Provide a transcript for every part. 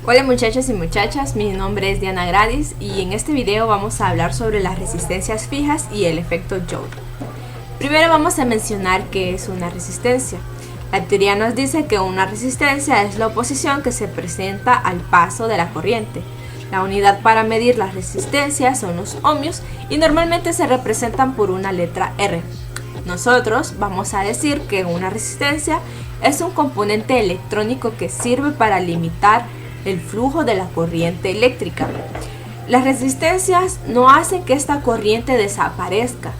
Hola muchachos y muchachas, mi nombre es Diana Gradis y en este video vamos a hablar sobre las resistencias fijas y el efecto Joule. Primero vamos a mencionar qué es una resistencia. La teoría nos dice que una resistencia es la oposición que se presenta al paso de la corriente. La unidad para medir las resistencias son los ohmios y normalmente se representan por una letra R. Nosotros vamos a decir que una resistencia es un componente electrónico que sirve para limitar el flujo de la corriente eléctrica. Las resistencias no hacen que esta corriente desaparezca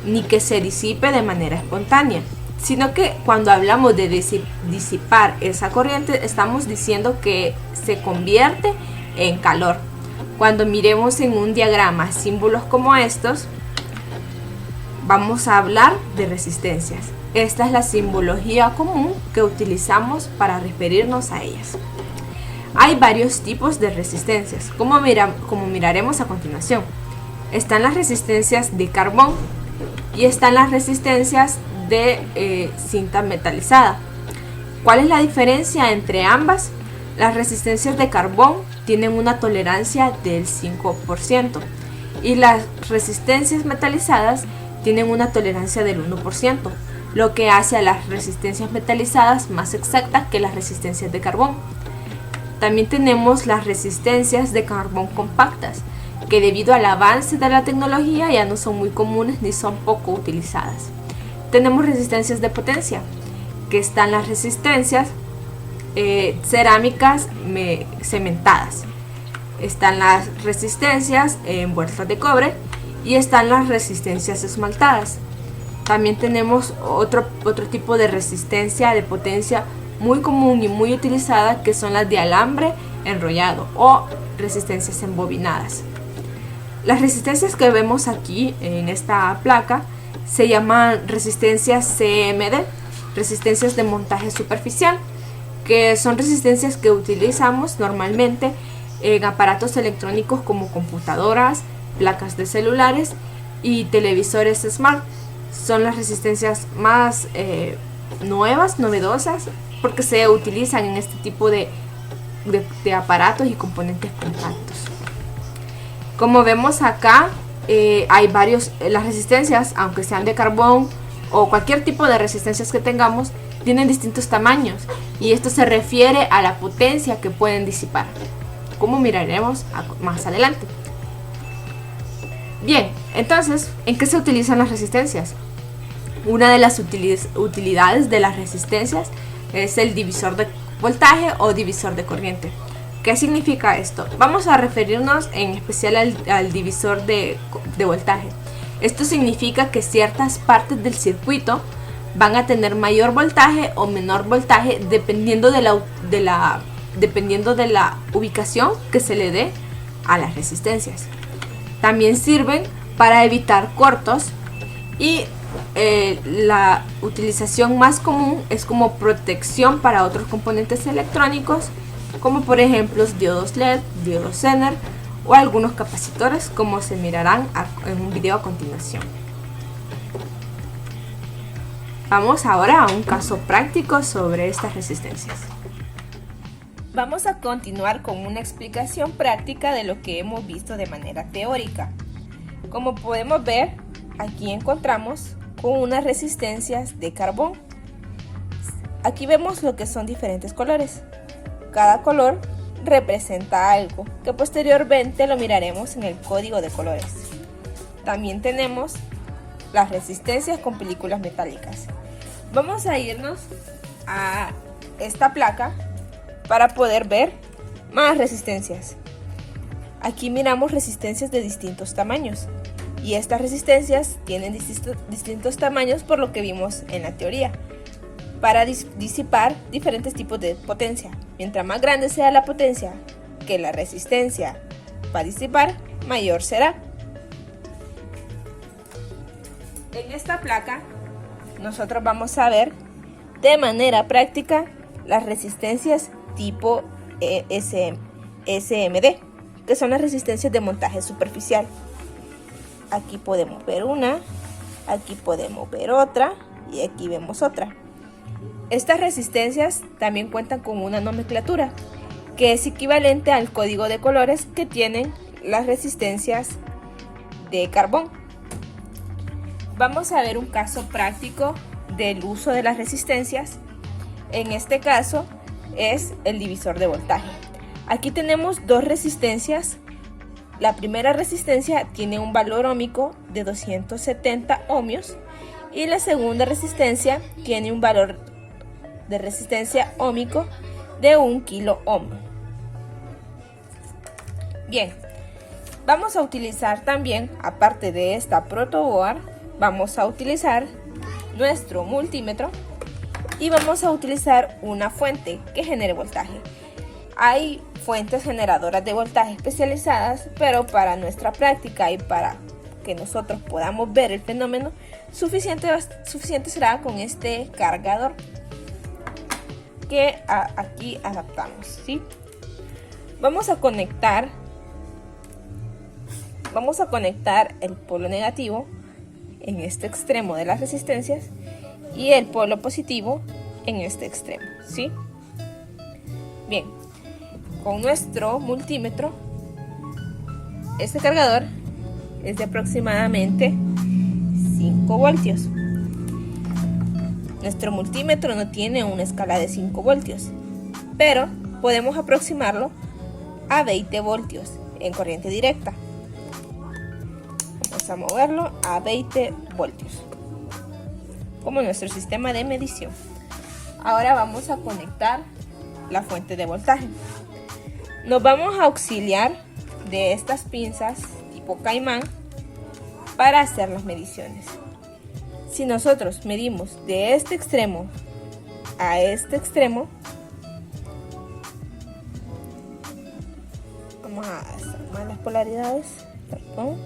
ni que se disipe de manera espontánea, sino que cuando hablamos de disipar esa corriente estamos diciendo que se convierte en calor. Cuando miremos en un diagrama símbolos como estos, vamos a hablar de resistencias. Esta es la simbología común que utilizamos para referirnos a ellas. Hay varios tipos de resistencias, como miraremos a continuación. Están las resistencias de carbón y están las resistencias de cinta metalizada. ¿Cuál es la diferencia entre ambas? Las resistencias de carbón tienen una tolerancia del 5% y las resistencias metalizadas tienen una tolerancia del 1%, lo que hace a las resistencias metalizadas más exactas que las resistencias de carbón. También tenemos las resistencias de carbón compactas, que debido al avance de la tecnología ya no son muy comunes ni son poco utilizadas. Tenemos resistencias de potencia, que están las resistencias cerámicas cementadas. Están las resistencias envueltas de cobre y están las resistencias esmaltadas. También tenemos otro tipo de resistencia de potencia muy común y muy utilizada, que son las de alambre enrollado o resistencias embobinadas. Las resistencias que vemos aquí en esta placa se llaman resistencias CMD, resistencias de montaje superficial, que son resistencias que utilizamos normalmente en aparatos electrónicos como computadoras, placas de celulares y televisores smart. Son las resistencias más novedosas, porque se utilizan en este tipo de aparatos y componentes compactos. Como vemos acá, hay las resistencias, aunque sean de carbón o cualquier tipo de resistencias que tengamos, tienen distintos tamaños y esto se refiere a la potencia que pueden disipar, como miraremos más adelante. Bien, entonces, ¿en qué se utilizan las resistencias? Una de las utilidades de las resistencias es el divisor de voltaje o divisor de corriente. ¿Qué significa esto? Vamos a referirnos en especial al divisor de voltaje. Esto significa que ciertas partes del circuito van a tener mayor voltaje o menor voltaje dependiendo de la ubicación que se le dé a las resistencias. También sirven para evitar cortos y la utilización más común es como protección para otros componentes electrónicos, como por ejemplo diodos LED, diodos Zener o algunos capacitores, como se mirarán en un video a continuación. Vamos ahora a un caso práctico sobre estas resistencias. Vamos a continuar con una explicación práctica de lo que hemos visto de manera teórica. Como podemos ver, aquí encontramos con unas resistencias de carbón. Aquí vemos lo que son diferentes colores. Cada color representa algo, que posteriormente lo miraremos en el código de colores. También tenemos las resistencias con películas metálicas. Vamos a irnos a esta placa para poder ver más resistencias. Aquí miramos resistencias de distintos tamaños. Y estas resistencias tienen distintos tamaños por lo que vimos en la teoría, para disipar diferentes tipos de potencia. Mientras más grande sea la potencia que la resistencia va a disipar, mayor será. En esta placa nosotros vamos a ver de manera práctica las resistencias tipo SMD, que son las resistencias de montaje superficial. Aquí podemos ver una, aquí podemos ver otra y aquí vemos otra. Estas resistencias también cuentan con una nomenclatura que es equivalente al código de colores que tienen las resistencias de carbón. Vamos a ver un caso práctico del uso de las resistencias. En este caso es el divisor de voltaje. Aquí tenemos dos resistencias. La primera resistencia tiene un valor óhmico de 270 ohmios y la segunda resistencia tiene un valor de resistencia óhmico de 1 kilo ohm. Bien, vamos a utilizar también, aparte de esta protoboard, vamos a utilizar nuestro multímetro y vamos a utilizar una fuente que genere voltaje. Hay fuentes generadoras de voltaje especializadas, pero para nuestra práctica y para que nosotros podamos ver el fenómeno, suficiente será con este cargador que aquí adaptamos, ¿sí? Vamos a conectar el polo negativo en este extremo de las resistencias y el polo positivo en este extremo, ¿sí? Bien, con nuestro multímetro, este cargador es de aproximadamente 5 voltios. Nuestro multímetro no tiene una escala de 5 voltios, pero podemos aproximarlo a 20 voltios en corriente directa. Vamos a moverlo a 20 voltios como nuestro sistema de medición. Ahora vamos a conectar la fuente de voltaje. Nos vamos a auxiliar de estas pinzas tipo caimán para hacer las mediciones. Si nosotros medimos de este extremo a este extremo, vamos a sumar las polaridades, perdón.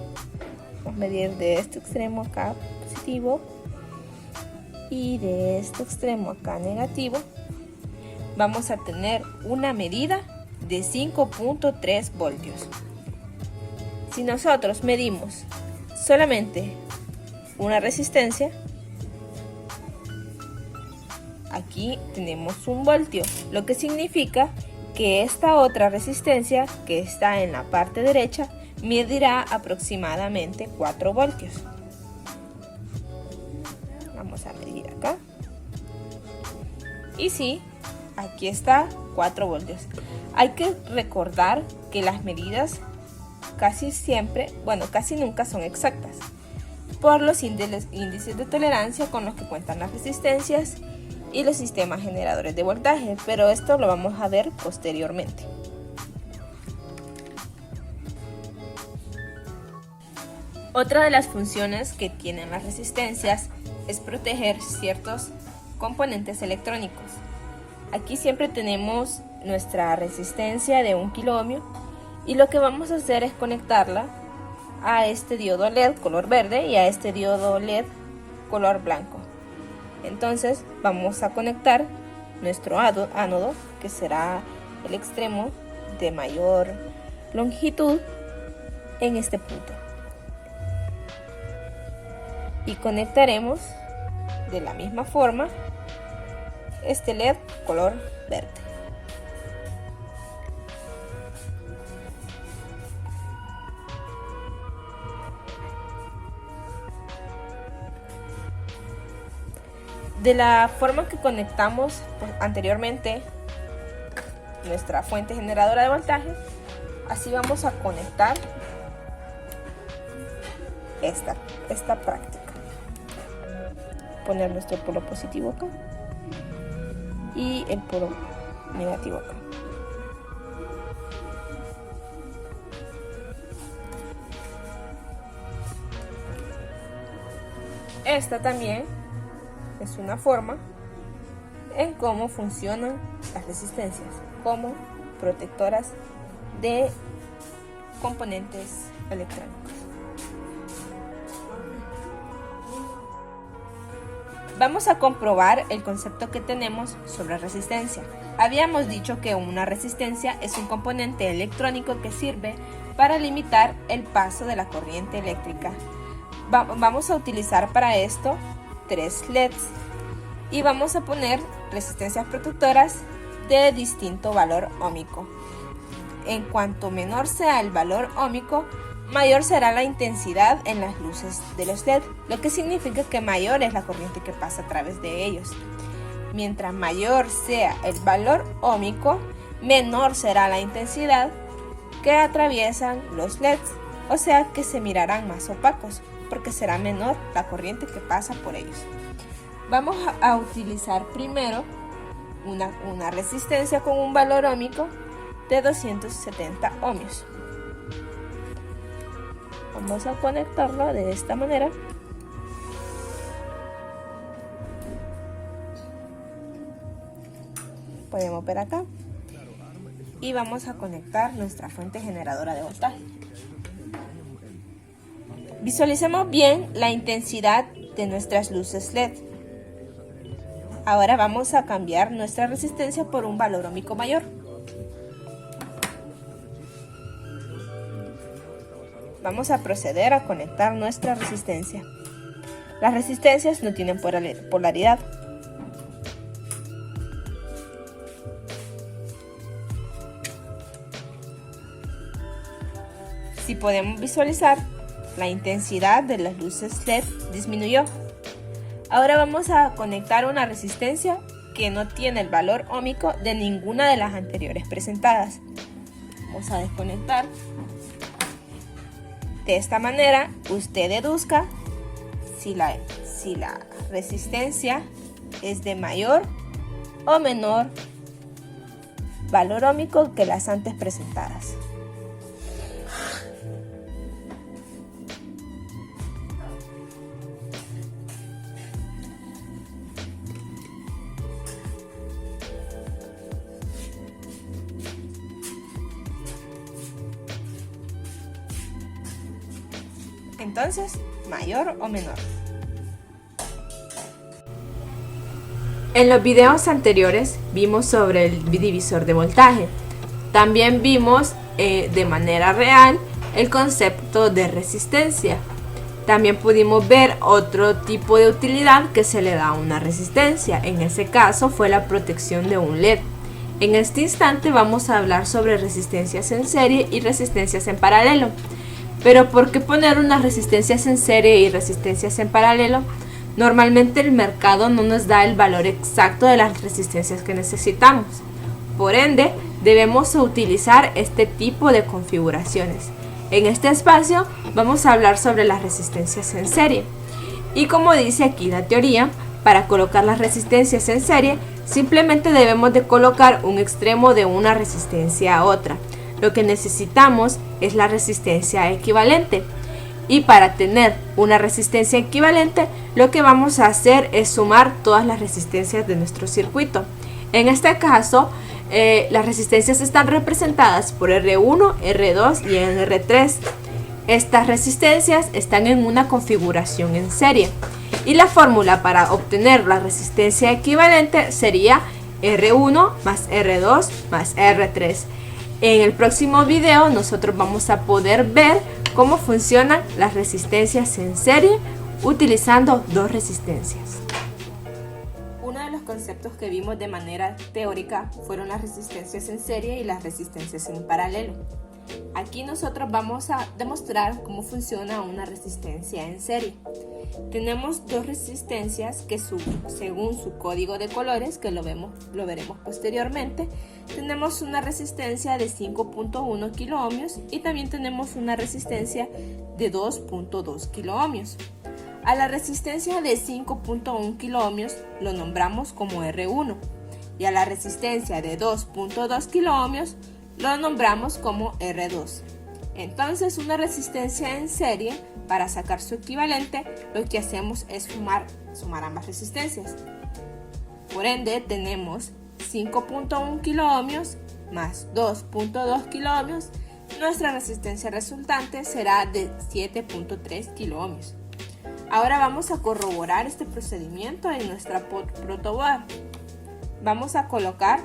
Vamos a medir de este extremo acá positivo y de este extremo acá negativo. Vamos a tener una medida de 5.3 voltios. Si nosotros medimos solamente una resistencia, aquí tenemos 1 voltio, lo que significa que esta otra resistencia que está en la parte derecha medirá aproximadamente 4 voltios. Vamos a medir acá. Y sí, aquí está 4 voltios. Hay que recordar que las medidas casi nunca son exactas por los índices de tolerancia con los que cuentan las resistencias y los sistemas generadores de voltaje, pero esto lo vamos a ver posteriormente. Otra de las funciones que tienen las resistencias es proteger ciertos componentes electrónicos. Aquí siempre tenemos nuestra resistencia de 1 kilo ohmio y lo que vamos a hacer es conectarla a este diodo LED color verde y a este diodo LED color blanco. Entonces vamos a conectar nuestro ánodo, que será el extremo de mayor longitud, en este punto. Y conectaremos de la misma forma este LED color verde. De la forma que conectamos anteriormente nuestra fuente generadora de voltaje, así vamos a conectar esta práctica. Poner nuestro polo positivo acá y el polo negativo acá. Esta también es una forma en cómo funcionan las resistencias como protectoras de componentes electrónicos. Vamos a comprobar el concepto que tenemos sobre resistencia. Habíamos dicho que una resistencia es un componente electrónico que sirve para limitar el paso de la corriente eléctrica. Vamos a utilizar para esto 3 LEDs y vamos a poner resistencias protectoras de distinto valor óhmico. en cuanto menor sea el valor óhmico, mayor será la intensidad en las luces de los LED, lo que significa que mayor es la corriente que pasa a través de ellos. Mientras mayor sea el valor óhmico, menor será la intensidad que atraviesan los LEDs, o sea que se mirarán más opacos, porque será menor la corriente que pasa por ellos. Vamos a utilizar primero una resistencia con un valor óhmico de 270 ohmios. Vamos a conectarlo de esta manera. Podemos ver acá. Y vamos a conectar nuestra fuente generadora de voltaje. Visualicemos bien la intensidad de nuestras luces LED. Ahora vamos a cambiar nuestra resistencia por un valor óhmico mayor. Vamos a proceder a conectar nuestra resistencia. Las resistencias no tienen polaridad. Si podemos visualizar, la intensidad de las luces LED disminuyó. Ahora vamos a conectar una resistencia que no tiene el valor óhmico de ninguna de las anteriores presentadas. Vamos a desconectar. De esta manera, usted deduzca si la resistencia es de mayor o menor valor óhmico que las antes presentadas. Entonces, mayor o menor. En los videos anteriores vimos sobre el divisor de voltaje. También vimos de manera real el concepto de resistencia. También pudimos ver otro tipo de utilidad que se le da a una resistencia. En ese caso fue la protección de un LED. En este instante vamos a hablar sobre resistencias en serie y resistencias en paralelo. Pero ¿por qué poner unas resistencias en serie y resistencias en paralelo? Normalmente el mercado no nos da el valor exacto de las resistencias que necesitamos. Por ende, debemos utilizar este tipo de configuraciones. En este espacio vamos a hablar sobre las resistencias en serie. Y como dice aquí la teoría, para colocar las resistencias en serie, simplemente debemos de colocar un extremo de una resistencia a otra. Lo que necesitamos es la resistencia equivalente. Y para tener una resistencia equivalente, lo que vamos a hacer es sumar todas las resistencias de nuestro circuito. En este caso, las resistencias están representadas por R1, R2 y R3. Estas resistencias están en una configuración en serie. Y la fórmula para obtener la resistencia equivalente sería R1 más R2 más R3. En el próximo video nosotros vamos a poder ver cómo funcionan las resistencias en serie utilizando dos resistencias. Uno de los conceptos que vimos de manera teórica fueron las resistencias en serie y las resistencias en paralelo. Aquí nosotros vamos a demostrar cómo funciona una resistencia en serie. Tenemos dos resistencias que según su código de colores, que lo veremos posteriormente, tenemos una resistencia de 5.1 kiloohmios y también tenemos una resistencia de 2.2 kiloohmios. A la resistencia de 5.1 kiloohmios lo nombramos como R1 y a la resistencia de 2.2 kiloohmios lo nombramos como R2. Entonces, una resistencia en serie, para sacar su equivalente, lo que hacemos es sumar ambas resistencias. Por ende, tenemos 5.1 kiloohmios más 2.2 kiloohmios. Nuestra resistencia resultante será de 7.3 kiloohmios. Ahora vamos a corroborar este procedimiento en nuestra protoboard. Vamos a colocar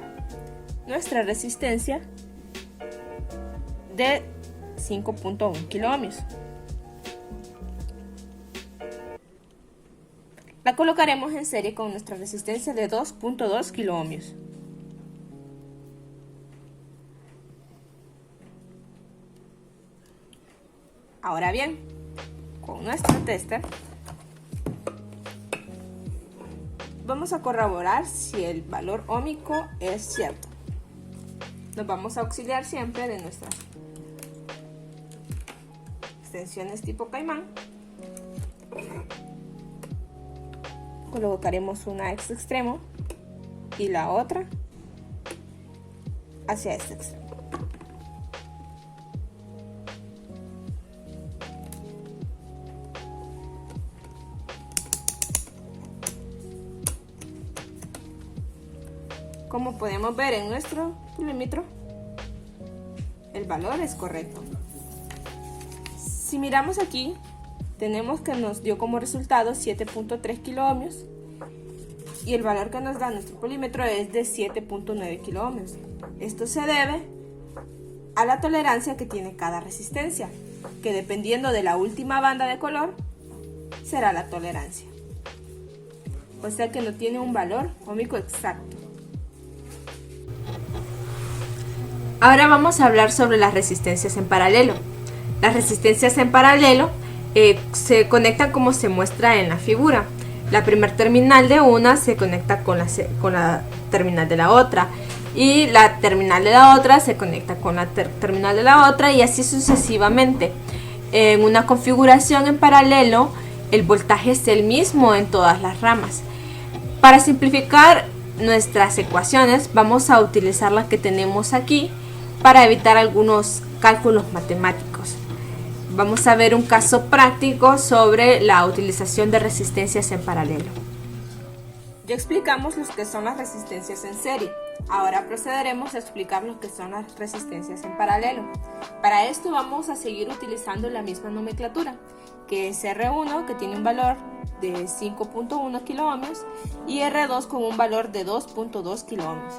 nuestra resistencia de 5.1 kiloohmios. La colocaremos en serie con nuestra resistencia de 2.2 kiloohmios. Ahora bien, con nuestro tester vamos a corroborar si el valor óhmico es cierto. Nos vamos a auxiliar siempre de nuestras extensiones tipo caimán. Colocaremos una a este extremo y la otra hacia este extremo. Como podemos ver en nuestro polímetro, el valor es correcto. Si miramos aquí, tenemos que nos dio como resultado 7.3 kiloohmios y el valor que nos da nuestro polímetro es de 7.9 kiloohmios. Esto se debe a la tolerancia que tiene cada resistencia, que dependiendo de la última banda de color, será la tolerancia. O sea que no tiene un valor óhmico exacto. Ahora vamos a hablar sobre las resistencias en paralelo. Las resistencias en paralelo se conectan como se muestra en la figura. La primer terminal de una se conecta con la terminal de la otra y la terminal de la otra se conecta con la terminal de la otra y así sucesivamente. En una configuración en paralelo el voltaje es el mismo en todas las ramas. Para simplificar nuestras ecuaciones vamos a utilizar las que tenemos aquí para evitar algunos cálculos matemáticos. Vamos a ver un caso práctico sobre la utilización de resistencias en paralelo. Ya explicamos lo que son las resistencias en serie. Ahora procederemos a explicar lo que son las resistencias en paralelo. Para esto vamos a seguir utilizando la misma nomenclatura, que es R1, que tiene un valor de 5.1 kiloohmios, y R2 con un valor de 2.2 kiloohmios.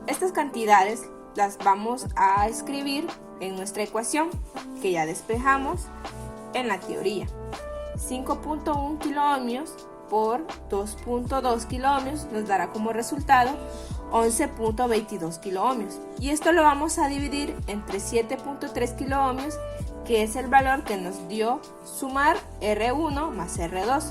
Estas cantidades las vamos a escribir en nuestra ecuación que ya despejamos en la teoría. 5.1 kiloohmios por 2.2 kiloohmios nos dará como resultado 11.22 kiloohmios, y esto lo vamos a dividir entre 7.3 kiloohmios, que es el valor que nos dio sumar R1 más R2,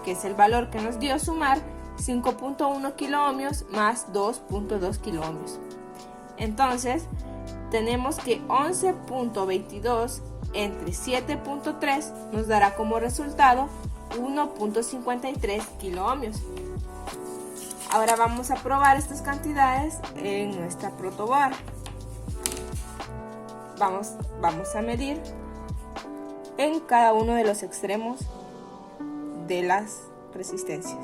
que es el valor que nos dio sumar 5.1 kiloohmios más 2.2 kiloohmios. Entonces tenemos que 11.22 entre 7.3 nos dará como resultado 1.53 kiloohmios. Ahora vamos a probar estas cantidades en nuestra protoboard. Vamos a medir en cada uno de los extremos de las resistencias.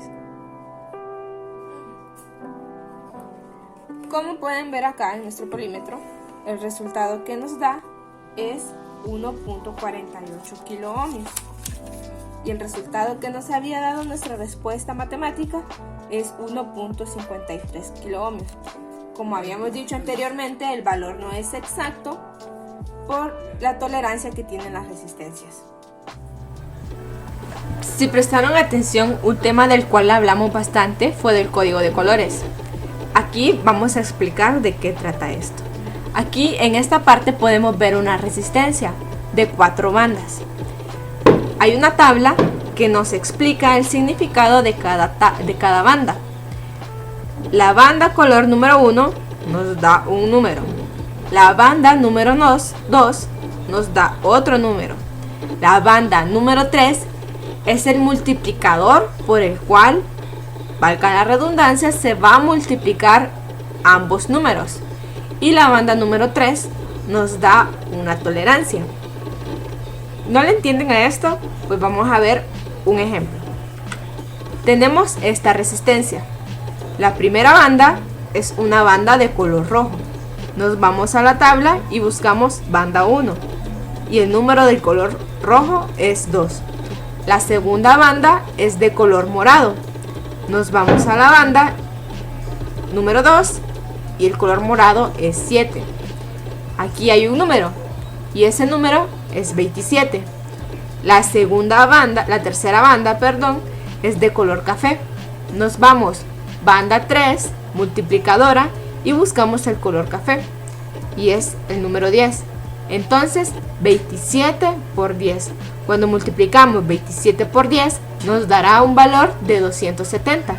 Como pueden ver acá en nuestro polímetro, el resultado que nos da es 1.48 kiloohmios. Y el resultado que nos había dado nuestra respuesta matemática es 1.53 kiloohmios. Como habíamos dicho anteriormente, el valor no es exacto por la tolerancia que tienen las resistencias. Si prestaron atención, un tema del cual hablamos bastante fue del código de colores. Aquí vamos a explicar de qué trata esto. Aquí en esta parte podemos ver una resistencia de 4 bandas. Hay una tabla que nos explica el significado de cada banda. La banda color número 1 nos da un número. La banda número 2 nos da otro número. La banda número 3 es el multiplicador por el cual, valga la redundancia, se va a multiplicar ambos números. Y la banda número 3 nos da una tolerancia. ¿No le entienden a esto? Pues vamos a ver un ejemplo. Tenemos esta resistencia. La primera banda es una banda de color rojo. Nos vamos a la tabla y buscamos banda 1. Y el número del color rojo es 2. La segunda banda es de color morado. Nos vamos a la banda número 2 y el color morado es 7. Aquí hay un número y ese número es 27. La tercera banda, es de color café. Nos vamos banda 3, multiplicadora, y buscamos el color café y es el número 10. Entonces 27 por 10. Cuando multiplicamos 27 por 10 nos dará un valor de 270.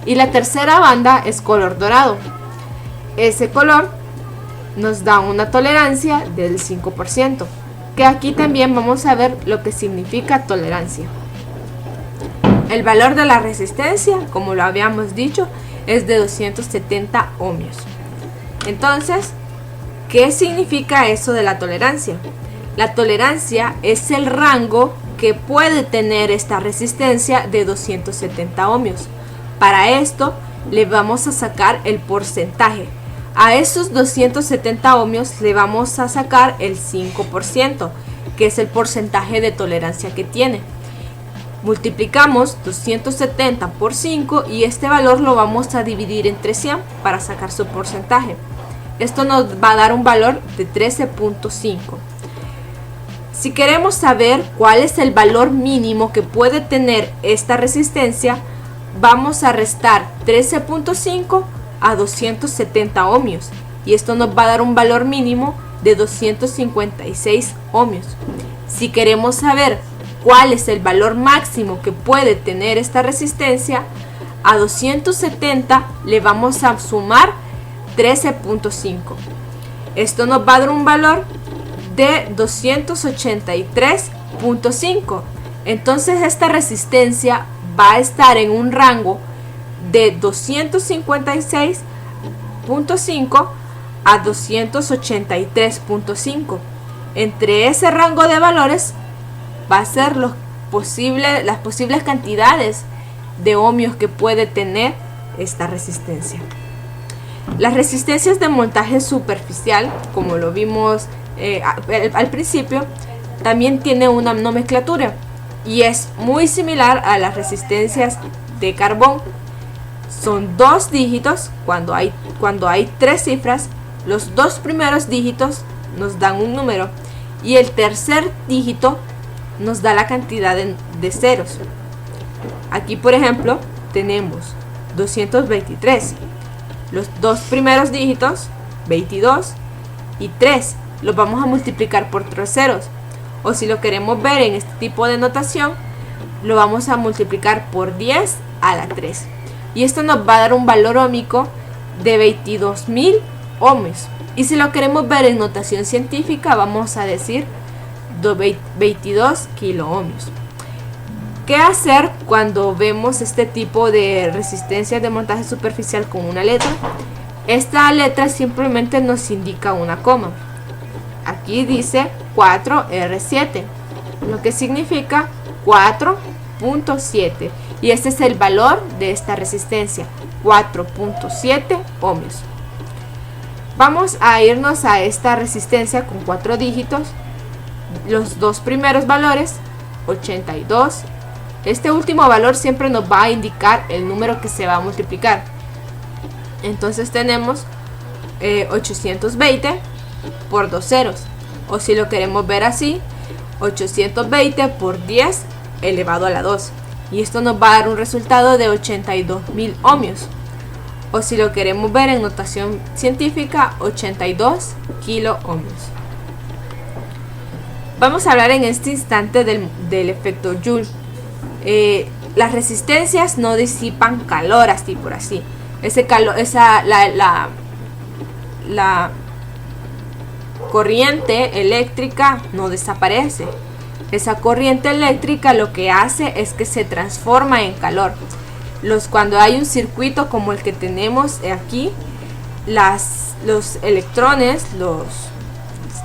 Y la tercera banda es color dorado. Ese color nos da una tolerancia del 5%, que aquí también vamos a ver lo que significa tolerancia. El valor de la resistencia, como lo habíamos dicho, es de 270 ohmios. Entonces, ¿qué significa eso de la tolerancia? La tolerancia es el rango que puede tener esta resistencia de 270 ohmios. Para esto le vamos a sacar el porcentaje. A esos 270 ohmios le vamos a sacar el 5%, que es el porcentaje de tolerancia que tiene. Multiplicamos 270 por 5 y este valor lo vamos a dividir entre 100 para sacar su porcentaje. Esto nos va a dar un valor de 13.5. Si queremos saber cuál es el valor mínimo que puede tener esta resistencia, vamos a restar 13.5 a 270 ohmios y esto nos va a dar un valor mínimo de 256 ohmios. Si queremos saber cuál es el valor máximo que puede tener esta resistencia, a 270 le vamos a sumar 13.5. Esto nos va a dar un valor de 283.5. Entonces esta resistencia va a estar en un rango de 256.5 a 283.5. Entre ese rango de valores va a ser las posibles cantidades de ohmios que puede tener esta resistencia. Las resistencias de montaje superficial, como lo vimos al principio, también tiene una nomenclatura y es muy similar a las resistencias de carbón. Son 2 dígitos. Cuando hay 3 cifras, los 2 primeros dígitos nos dan un número y el tercer dígito nos da la cantidad de ceros. Aquí, por ejemplo, tenemos 223. Los 2 primeros dígitos, 22 y 3, los vamos a multiplicar por 3 ceros. O si lo queremos ver en este tipo de notación, lo vamos a multiplicar por 10 a la 3. Y esto nos va a dar un valor óhmico de 22.000 ohmios. Y si lo queremos ver en notación científica, vamos a decir 22 kiloohmios. ¿Qué hacer cuando vemos este tipo de resistencias de montaje superficial con una letra? Esta letra simplemente nos indica una coma. Aquí dice 4R7, lo que significa 4.7. Y este es el valor de esta resistencia, 4.7 ohmios. Vamos a irnos a esta resistencia con 4 dígitos. Los 2 primeros valores, 82. Este último valor siempre nos va a indicar el número que se va a multiplicar. Entonces tenemos 820 por 2 ceros. O si lo queremos ver así, 820 por 10 elevado a la 2. Y esto nos va a dar un resultado de 82.000 ohmios. O si lo queremos ver en notación científica, 82 kiloohmios. Vamos a hablar en este instante del efecto Joule. Las resistencias no disipan calor así por así. Ese calor, la corriente eléctrica no desaparece. Esa corriente eléctrica lo que hace es que se transforma en calor. Cuando hay un circuito como el que tenemos aquí, los electrones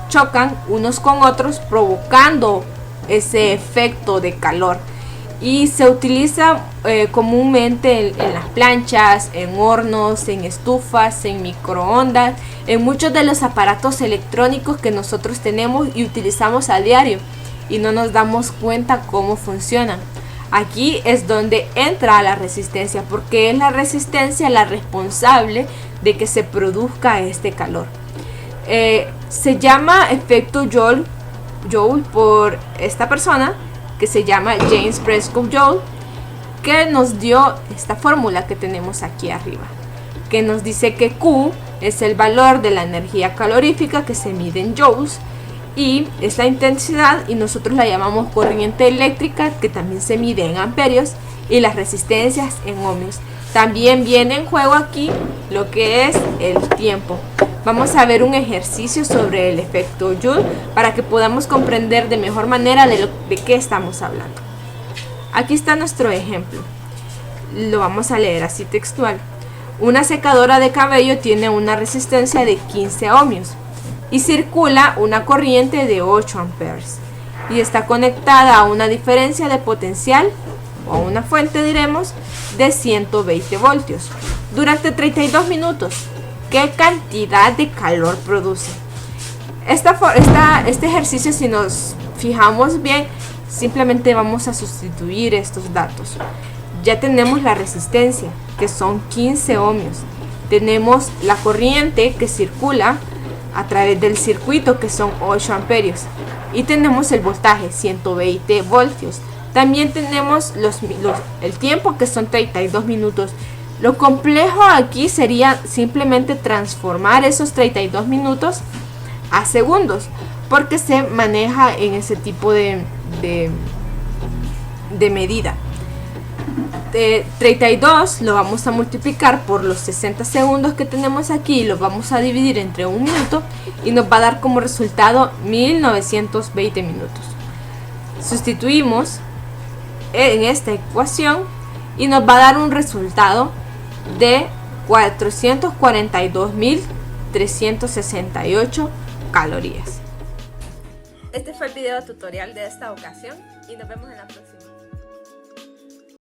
chocan unos con otros, provocando ese efecto de calor. Y se utiliza comúnmente en las planchas, en hornos, en estufas, en microondas, en muchos de los aparatos electrónicos que nosotros tenemos y utilizamos a diario y no nos damos cuenta cómo funcionan. Aquí es donde entra la resistencia, porque es la resistencia la responsable de que se produzca este calor. Se llama efecto Joule por esta persona que se llama James Prescott Joule, que nos dio esta fórmula que tenemos aquí arriba, que nos dice que Q es el valor de la energía calorífica que se mide en joules y es la intensidad, y nosotros la llamamos corriente eléctrica, que también se mide en amperios, y las resistencias en ohmios. También viene en juego aquí lo que es el tiempo. Vamos a ver un ejercicio sobre el efecto Joule para que podamos comprender de mejor manera de qué estamos hablando. Aquí está nuestro ejemplo. Lo vamos a leer así textual. Una secadora de cabello tiene una resistencia de 15 ohmios y circula una corriente de 8 amperes y está conectada a una diferencia de potencial o a una fuente, diremos, de 120 voltios durante 32 minutos. ¿Qué cantidad de calor produce? Este ejercicio, si nos fijamos bien, simplemente vamos a sustituir estos datos. Ya tenemos la resistencia, que son 15 ohmios. Tenemos la corriente que circula a través del circuito, que son 8 amperios. Y tenemos el voltaje, 120 voltios. También tenemos el tiempo, que son 32 minutos. Lo complejo aquí sería simplemente transformar esos 32 minutos a segundos, porque se maneja en ese tipo de medida. 32 lo vamos a multiplicar por los 60 segundos que tenemos aquí y lo vamos a dividir entre un minuto y nos va a dar como resultado 1920 minutos. Sustituimos en esta ecuación y nos va a dar un resultado de 442.368 calorías. Este fue el video tutorial de esta ocasión y nos vemos en la próxima.